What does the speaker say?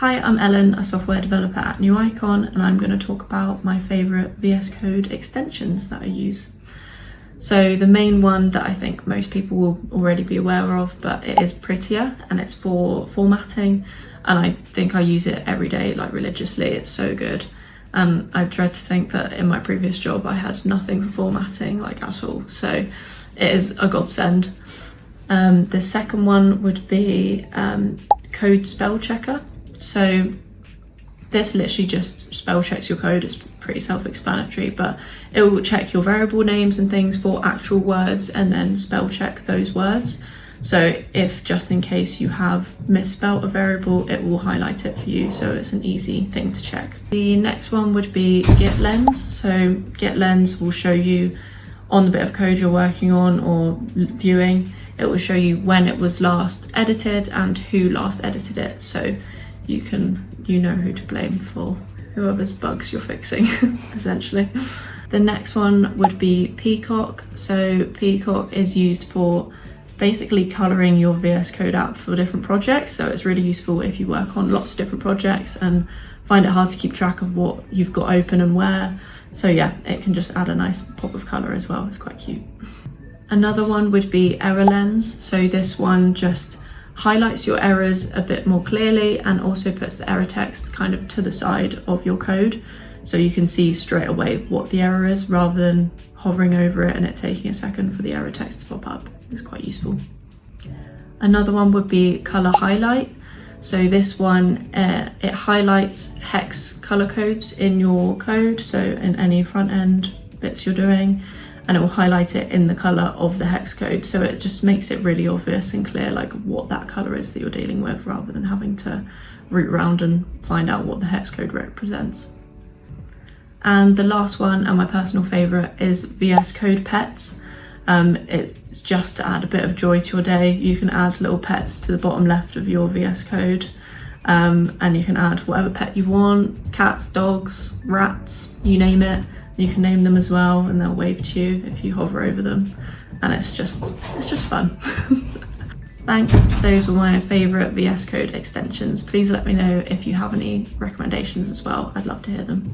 Hi, I'm Ellen, a software developer at New Icon, and I'm going to talk about my favourite VS Code extensions that I use. So the main one that I think most people will already be aware of, but it is Prettier, and it's for formatting, and I think I use it every day, like religiously. It's so good. I dread to think that in my previous job I had nothing for formatting, like at all, so it is a godsend. The second one would be Code Spell Checker. So this literally just spell checks your code. It's pretty self-explanatory, but it will check your variable names and things for actual words and then spell check those words. So if just in case you have misspelt a variable, it will highlight it for you, so it's an easy thing to check. The next one would be Git Lens. So Git Lens will show you on the bit of code you're working on or viewing, it will show you when it was last edited and who last edited it, so you know who to blame for whoever's bugs you're fixing, essentially. The next one would be Peacock. So Peacock is used for basically colouring your VS Code app for different projects, so it's really useful if you work on lots of different projects and find it hard to keep track of what you've got open and where. So yeah, it can just add a nice pop of colour as well. It's quite cute. Another one would be Error Lens. So this one just highlights your errors a bit more clearly and also puts the error text kind of to the side of your code, so you can see straight away what the error is rather than hovering over it and it taking a second for the error text to pop up. It's quite useful. Another one would be Color Highlight. So this one, it highlights hex color codes in your code, so in any front end bits you're doing, and it will highlight it in the color of the hex code, so it just makes it really obvious and clear like what that color is that you're dealing with, rather than having to root around and find out what the hex code represents. And the last one, and my personal favorite, is VS Code Pets. It's just to add a bit of joy to your day. You can add little pets to the bottom left of your VS Code, and you can add whatever pet you want: cats, dogs, rats, you name it. You can name them as well, and they'll wave to you if you hover over them, and it's just fun. Thanks, those were my favourite VS Code extensions. Please let me know if you have any recommendations as well. I'd love to hear them.